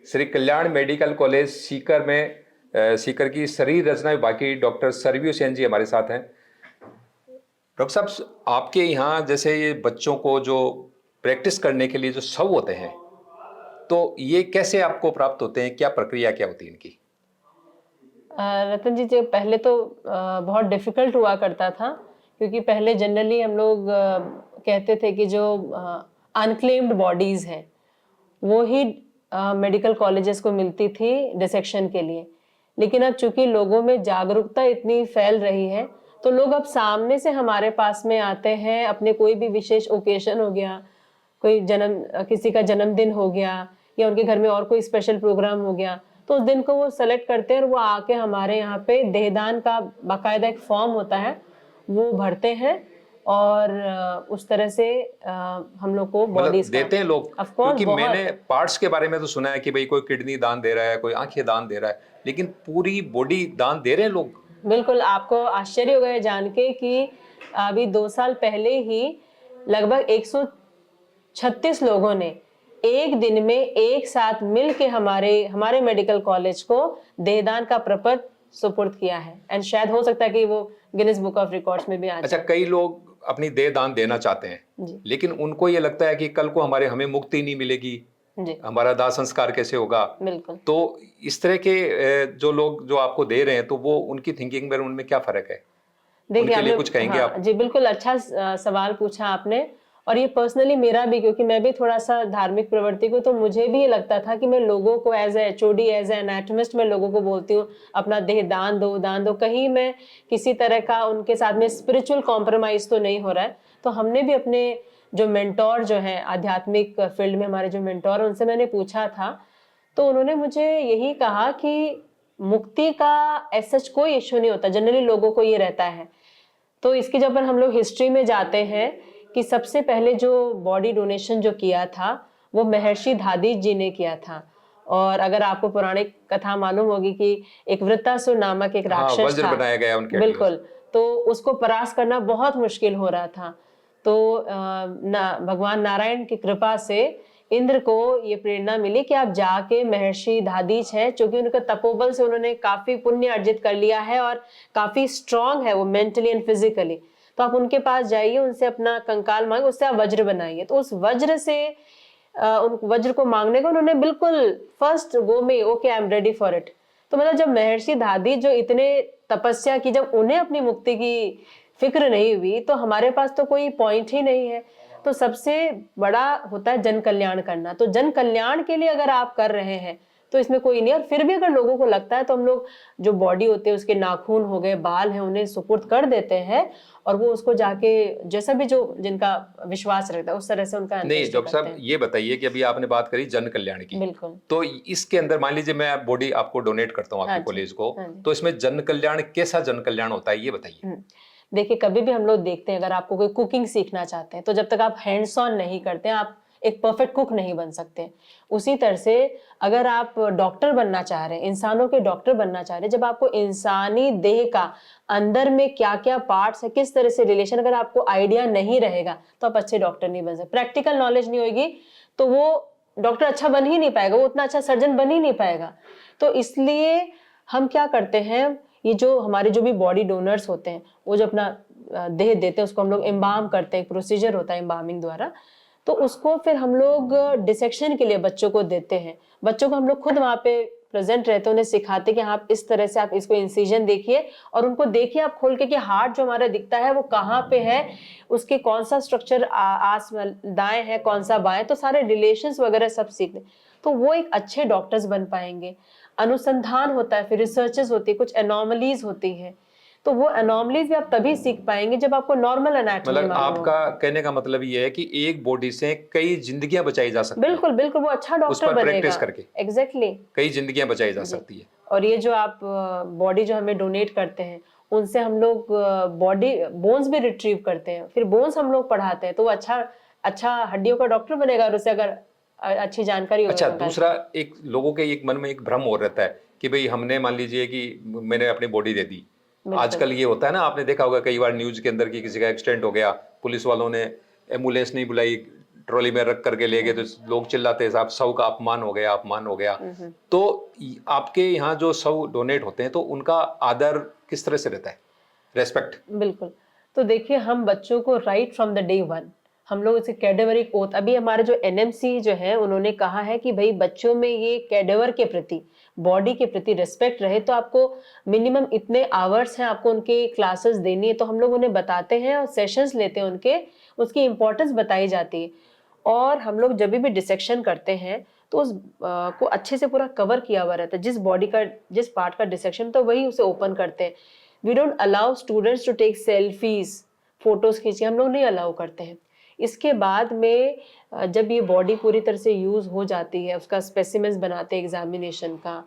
Shri Kalyan medical college Sikar में सीकर की शरीर रचना विभाग की डॉक्टर सरव्यू सेन जी हमारे साथ हैं। डॉक्टर साहब, आपके यहाँ जैसे ये बच्चों को जो प्रैक्टिस करने के लिए जो शव होते हैं, तो ये कैसे आपको प्राप्त होते हैं, क्या प्रक्रिया क्या होती है इनकी? रतन जी, जो पहले तो बहुत डिफिकल्ट हुआ करता था, क्योंकि पहले जनरली हम लोग कहते थे कि जो अनक्लेम्ड बॉडीज हैं वो ही मेडिकल कॉलेजेस को मिलती थी डिसेक्शन के लिए। लेकिन अब चूंकि लोगों में जागरूकता इतनी फैल रही है, तो लोग अब सामने से हमारे पास में आते हैं। अपने कोई भी विशेष ओकेशन हो गया, कोई किसी का जन्मदिन हो गया, या उनके घर में और कोई स्पेशल प्रोग्राम हो गया, तो उस दिन को वो सेलेक्ट करते हैं और वो आके हमारे यहाँ पे देहदान का बाकायदा एक फॉर्म होता है, वो भरते हैं और उस तरह से हम लोग को मतलब बॉडीज देते हैं लोग? ऑफ कोर्स क्योंकि बहुत। मैंने पार्ट्स के बारे में तो सुना है कि भाई कोई किडनी दान दे रहा है, कोई आंखें दान दे रहा है, लेकिन पूरी बॉडी दान दे रहे हैं लोग? बिल्कुल, आपको आश्चर्य होगा ये जान के कि अभी 2 साल पहले ही लगभग 136 लोगों ने एक दिन में एक साथ मिल के हमारे मेडिकल कॉलेज को देहदान का प्रपत्र सुपुर्द किया है। एंड शायद हो सकता है कि वो गिनीज बुक ऑफ रिकॉर्ड्स में भी आ जाए। अच्छा, कई लोग अपनी देह दान देना चाहते हैं, जी लेकिन उनको ये लगता है कि कल को हमें मुक्ति नहीं मिलेगी, जी, हमारा दाह संस्कार कैसे होगा? बिल्कुल। तो इस तरह के जो लोग जो आपको दे रहे हैं, तो वो उनकी थिंकिंग में, उनमें क्या फर्क है? देखिए उनके लिए आपने, कुछ कहेंगे हाँ आप? जी, बिल्कुल अच्छा सवाल पूछा आपने। और ये पर्सनली मेरा भी, क्योंकि मैं भी थोड़ा सा धार्मिक प्रवृत्ति को, तो मुझे भी ये लगता था कि मैं लोगों को as a HOD, as a anatomist, मैं लोगों को बोलती हूँ अपना देह दान दो, दान दो। कहीं मैं किसी तरह का उनके साथ में स्पिरिचुअल कॉम्प्रोमाइज तो नहीं हो रहा है। तो हमने भी अपने जो मेंटोर जो है आध्यात्मिक फील्ड में, हमारे जो मेंटोर, उनसे मैंने पूछा था, तो उन्होंने मुझे यही कहा कि मुक्ति का ऐसा कोई इश्यू नहीं होता, जनरली लोगों को ये रहता है। तो इसकी जब हम लोग हिस्ट्री में जाते हैं कि सबसे पहले जो बॉडी डोनेशन जो किया था वो महर्षि धादीज जी ने किया था। और अगर आपको पौराणिक कथा मालूम होगी कि एक वृत्तासुर नामक एक हाँ, राक्षस वज्र था, बनाया गया उनके अगेंस्ट। बिल्कुल, तो उसको परास्त करना बहुत मुश्किल हो रहा था। तो भगवान नारायण की कृपा से इंद्र को ये प्रेरणा मिली कि आप जाके महर्षि धादीज है, क्योंकि उनके तपोबल से उन्होंने काफी पुण्य अर्जित कर लिया है और काफी स्ट्रांग है वो मेंटली एंड फिजिकली। तो आप उनके पास जाइए, उनसे अपना कंकाल मांगे, उससे आप वज्र बनाइए। तो उस वज्र से उन वज्र को मांगने को उन्होंने बिल्कुल फर्स्ट गो में okay, I am ready for it. तो मतलब जब महर्षि धादी जो इतने तपस्या की, जब उन्हें अपनी मुक्ति की फिक्र नहीं हुई, तो हमारे पास तो कोई पॉइंट ही नहीं है। तो सबसे बड़ा होता है जन कल्याण करना। तो जन कल्याण के लिए अगर आप कर रहे हैं तो इसमें कोई नहीं। और फिर भी अगर लोगों को लगता है तो हम लोग जो बॉडी होते हैं, उसके नाखून हो गए, बाल हैं, उन्हें सुपुर्द कर देते हैं और वो उसको जाके जैसा भी जो जिनका विश्वास रहता है उस तरह से उनका नहीं अंत्येष्टि डॉक्टर करते साहब, हैं। ये बताइए कि अभी आपने बात करी जन कल्याण की, बिल्कुल। तो इसके अंदर मान लीजिए मैं बॉडी आपको डोनेट करता हूँ, हाँ आपके जी, कॉलेज को, हाँ जी। तो इसमें जन कल्याण, कैसा जन कल्याण होता है ये बताइए? देखिए, कभी भी हम लोग देखते हैं, अगर आपको कोई कुकिंग सीखना चाहते हैं तो जब तक आप हैंड्स ऑन नहीं करते हैं, आप एक परफेक्ट कुक नहीं बन सकते। उसी तरह से अगर आप डॉक्टर बनना चाह रहे हैं, इंसानों के डॉक्टर बनना चाह रहे हैं, जब आपको इंसानी देह का अंदर में क्या क्या पार्ट्स है, किस तरह से रिलेशन, अगर आपको आइडिया नहीं रहेगा तो आप अच्छे डॉक्टर नहीं बन सकते। प्रैक्टिकल नॉलेज नहीं होगी तो वो डॉक्टर अच्छा बन ही नहीं पाएगा, वो उतना अच्छा सर्जन बन ही नहीं पाएगा। तो इसलिए हम क्या करते हैं, ये जो हमारे जो भी बॉडी डोनर्स होते हैं, वो जो अपना देह देते हैं, उसको हम लोग एम्बाम करते हैं, एक प्रोसीजर होता है एम्बामिंग द्वारा। तो उसको फिर हम लोग डिसेक्शन के लिए बच्चों को देते हैं। बच्चों को हम लोग खुद वहां पे प्रेजेंट रहते हैं, उन्हें सिखाते कि आप इस तरह से आप इसको इंसिजन देखिए और उनको देखिए आप खोल के कि हार्ट जो हमारा दिखता है वो कहाँ पे है, उसके कौन सा स्ट्रक्चर आस दाएं है, कौन सा बाएं, तो सारे रिलेशंस वगैरह सब सीखते। तो वो एक अच्छे डॉक्टर्स बन पाएंगे। अनुसंधान होता है, फिर रिसर्चेस होती है, कुछ एनॉमलीज होती हैं, तो वो एनॉमलीज भी आप तभी सीख पाएंगे जब आपको नॉर्मल एनाटॉमी मतलब मालूम आपका होगा। कहने का मतलब ये है कि एक बॉडी से कई जिंदगियां बचाई जा सकती बिल्कुल है, बिल्कुल, वो अच्छा उस डॉक्टर पर प्रैक्टिस बनेगा। करके एग्जैक्टली। कई जिंदगियां बचाई जा जी। सकती है। और ये जो आप बॉडी जो हमें डोनेट करते हैं, उनसे हम लोग बॉडी बोन्स भी रिट्रीव करते हैं, फिर बोन्स हम लोग पढ़ाते हैं, तो वो अच्छा अच्छा हड्डियों का डॉक्टर बनेगा और उसे अगर अच्छी जानकारी होगा अच्छा, उनका। दूसरा, एक लोगों के एक मन में एक भ्रम और रहता है कि भाई हमने मान लीजिए कि मैंने अपनी बॉडी दे दी। बिल्कुल आजकल ये होता है ना, आपने देखा होगा कई बार न्यूज के अंदर कि किसी का एक्सीडेंट हो गया, पुलिस वालों ने एम्बुलेंस नहीं बुलाई, ट्रॉली में रख करके ले गए तो लोग चिल्लाते हैं, साहब शव का अपमान हो गया, अपमान हो गया। तो आपके यहाँ जो शव डोनेट होते हैं तो उनका आदर किस तरह से रहता है, रेस्पेक्ट? बिल्कुल। तो देखिए, हम बच्चों को right from the day one हम लोग इसे कैडेवरिक ओथ, अभी हमारे जो एनएमसी जो है उन्होंने कहा है कि भाई बच्चों में ये कैडेवर के प्रति, बॉडी के प्रति रिस्पेक्ट रहे, तो आपको मिनिमम इतने आवर्स हैं आपको उनके क्लासेस देनी है। तो हम लोग उन्हें बताते हैं और सेशंस लेते हैं उनके, उसकी इंपॉर्टेंस बताई जाती है। और हम लोग जब भी डिसेक्शन करते हैं तो उस को अच्छे से पूरा कवर किया हुआ रहता है, जिस बॉडी का जिस पार्ट का डिसेक्शन, तो वही उसे ओपन करते हैं। We don't allow students to take selfies, photos खींचे हम लोग नहीं अलाउ करते हैं। इसके बाद में जब ये बॉडी पूरी तरह से यूज हो जाती है, उसका स्पेसिमेंस बनाते हैं एग्जामिनेशन का,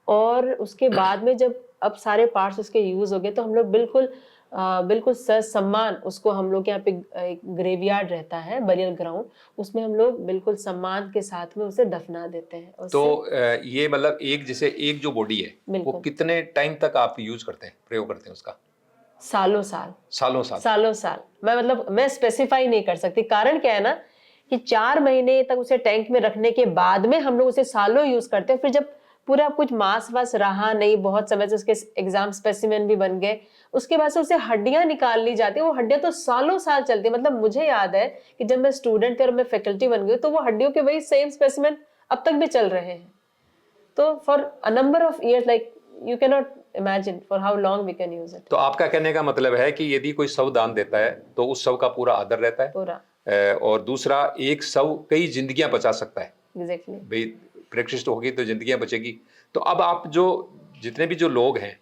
और उसके बाद में जब अब सारे पार्ट्स उसके यूज हो गए तो हम लोग बिल्कुल सम्मान उसको, हम लोग यहाँ पे एक ग्रेवयार्ड रहता है, बरियल ग्राउंड, उसमें हम लोग बिल्कुल सम्मान के साथ में उसे दफना देते हैं। तो ये मतलब एक जैसे एक जो बॉडी है वो बिल्कुल। कितने टाइम तक आप यूज करते हैं, प्रयोग करते हैं उसका? सालों साल, सालों साल? सालों साल। मैं स्पेसिफाई नहीं कर सकती, कारण क्या है ना कि 4 महीने तक उसे टैंक में रखने के बाद में हम लोग उसे सालों यूज करते हैं। फिर जब पूरा कुछ मांस वास रहा नहीं, बहुत समय से उसके एग्जाम स्पेसिमेन भी बन गए, उसके बाद से उसे हड्डियां निकाल ली जाती है। वो हड्डियां तो सालों साल चलती है। मतलब मुझे याद है कि जब मैं स्टूडेंट थी और मैं फैकल्टी बन गई तो वो हड्डियों के वही सेम स्पेसिमेन अब तक भी चल रहे हैं। तो for a number of years, like you can not imagine for how long we can use it. तो आपका कहने का मतलब है कि यदि कोई शव दान देता है तो उस शव का पूरा आदर रहता है, पूरा। और दूसरा, एक शव कई जिंदगियां बचा सकता है। एग्जैक्टली। भाई प्रकृष्ट होगी तो जिंदगियां बचेगी। तो अब आप जो जितने भी जो लोग हैं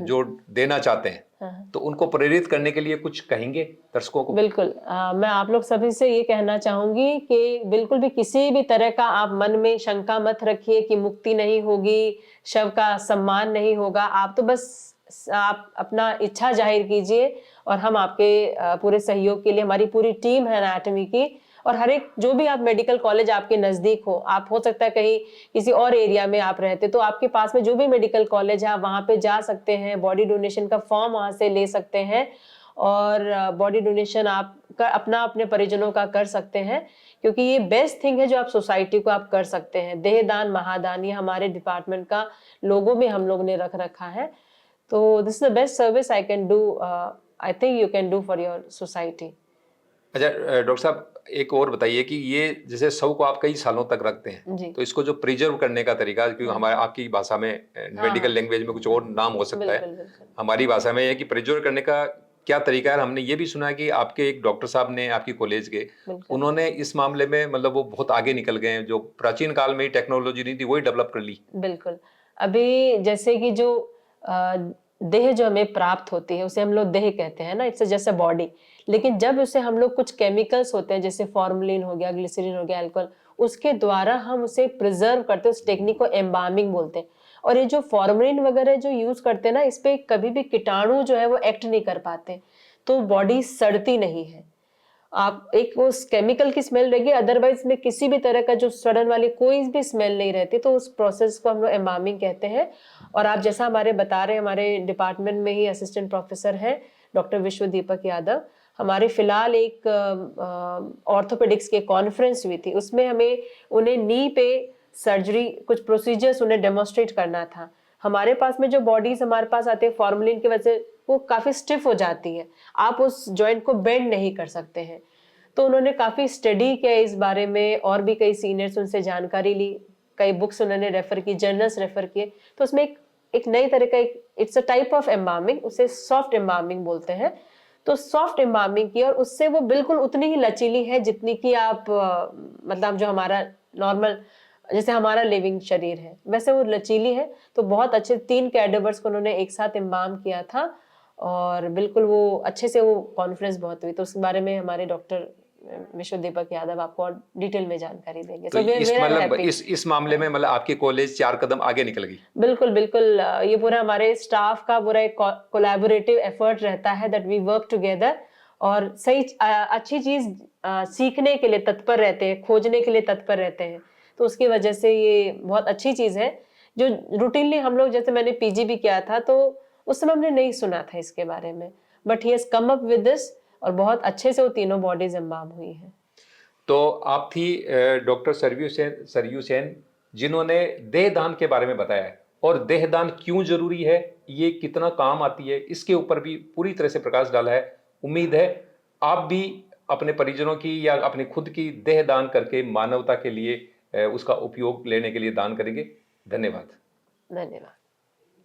जो देना चाहते हैं, तो उनको प्रेरित करने के लिए कुछ कहेंगे दर्शकों को? बिल्कुल। मैं आप लोग सभी से ये कहना चाहूंगी कि बिल्कुल भी किसी भी तरह का आप मन में शंका मत रखिए कि मुक्ति नहीं होगी, शव का सम्मान नहीं होगा। आप तो बस आप अपना इच्छा जाहिर कीजिए और हम आपके पूरे सहयोग के लिए, हमारी पूरी टीम है एनाटॉमी की, और हर एक जो भी आप मेडिकल कॉलेज आपके नजदीक हो, आप हो सकता है कहीं किसी और एरिया में आप रहते, तो आपके पास में जो भी मेडिकल कॉलेज है आप वहां पे जा सकते हैं, बॉडी डोनेशन का फॉर्म वहां से ले सकते हैं और बॉडी डोनेशन आप अपना अपने परिजनों का कर सकते हैं, क्योंकि ये बेस्ट थिंग है जो आप सोसाइटी को आप कर सकते हैं। देहदान महादान ये हमारे डिपार्टमेंट का लोगो में हम लोग ने रख रखा है। तो this is the best service I can do, I think you can do for your society. अच्छा डॉक्टर साहब, एक और बताइए कि ये जैसे शव को आप कई सालों तक रखते हैं, तो इसको जो प्रिजर्व करने का तरीका, क्योंकि हमारे आपकी भाषा में मेडिकल लैंग्वेज में कुछ और नाम हो सकता है, हमारी भाषा में ये कि प्रिजर्व करने का क्या तरीका है। हमने ये भी सुना है कि आपके एक डॉक्टर साहब ने, आपकी कॉलेज के, उन्होंने इस मामले में मतलब वो बहुत आगे निकल गए हैं, जो प्राचीन काल में टेक्नोलॉजी नहीं थी वही डेवलप कर ली। बिल्कुल। अभी जैसे कि जो देह जो हमें प्राप्त होती है उसे हम लोग देह कहते हैं ना, इट्स जैसे बॉडी, लेकिन जब उसे हम लोग कुछ केमिकल्स होते हैं जैसे फॉर्मलिन हो गया, ग्लिसरीन हो गया, अल्कोहल, उसके द्वारा हम उसे प्रिजर्व करते हैं। उस टेक्निक को एम्बामिंग बोलते हैं। और ये जो फॉर्मलिन वगैरह जो यूज करते हैं ना, इस पे कभी भी कीटाणु जो है वो एक्ट नहीं कर पाते, तो बॉडी सड़ती नहीं है। आप एक उस केमिकल की स्मेल रहेगी, अदरवाइज में किसी भी तरह का जो सड़न वाली कोई भी स्मेल नहीं रहती, तो उस प्रोसेस को हम लोग एम्बामिंग कहते हैं। और आप जैसा हमारे बता रहे हैं, हमारे डिपार्टमेंट में ही असिस्टेंट प्रोफेसर हैं डॉक्टर विश्व दीपक यादव, हमारे फिलहाल एक ऑर्थोपेडिक्स के कॉन्फ्रेंस हुई थी, उसमें हमें उन्हें नी पे सर्जरी कुछ प्रोसीजर्स उन्हें डेमोन्स्ट्रेट करना था। हमारे पास में जो बॉडीज हमारे पास आते हैं फॉर्मलिन की वजह से वो काफी स्टिफ हो जाती है, आप उस जॉइंट को बेंड नहीं कर सकते हैं। तो उन्होंने काफी स्टडी किया इस बारे में, और भी कई सीनियर्स उनसे जानकारी ली, कई बुक्स उन्होंने रेफर की, जर्नल्स रेफर किए। तो उसमें एक नई तरह का it's a type of embalming, उसे सॉफ्ट एम्बामिंग बोलते हैं। तो सॉफ्ट एम्बामिंग की, और उससे वो बिल्कुल उतनी ही लचीली है जितनी कि आप मतलब जो हमारा नॉर्मल, जैसे हमारा लिविंग शरीर है वैसे वो लचीली है। तो बहुत अच्छे 3 कैडेवर्स को उन्होंने एक साथ एम्बाम किया था और बिल्कुल वो अच्छे से वो कॉन्फ्रेंस बहुत हुई। तो उस बारे में हमारे डॉक्टर विश्व दीपक यादव आपको और डिटेल में जानकारी देंगे। तो इस मामले में मतलब आपकी कॉलेज 4 कदम आगे निकल गई। बिल्कुल बिल्कुल। ये पूरा हमारे स्टाफ का पूरा एक कोलैबोरेटिव एफर्ट रहता है, दैट वी वर्क टुगेदर, और सही अच्छी चीज सीखने के लिए तत्पर रहते हैं, खोजने के लिए तत्पर रहते हैं। तो उसकी वजह से ये बहुत अच्छी चीज है जो रूटीनली हम लोग, जैसे मैंने पीजी भी किया था तो उस समय हमने नहीं सुना था इसके बारे में, but he has come up with this, और बहुत अच्छे से वो तीनों बॉडीज एम्बाम हुई है। तो आप थी डॉक्टर सरयू सेन, जिन्होंने देहदान के बारे में बताया है, और देहदान क्यों जरूरी है, ये कितना काम आती है, इसके ऊपर भी पूरी तरह से प्रकाश डाला है। उम्मीद है आप भी अपने परिजनों की या अपनी खुद की देहदान करके मानवता के लिए उसका उपयोग लेने के लिए दान करेंगे। धन्यवाद। धन्यवाद।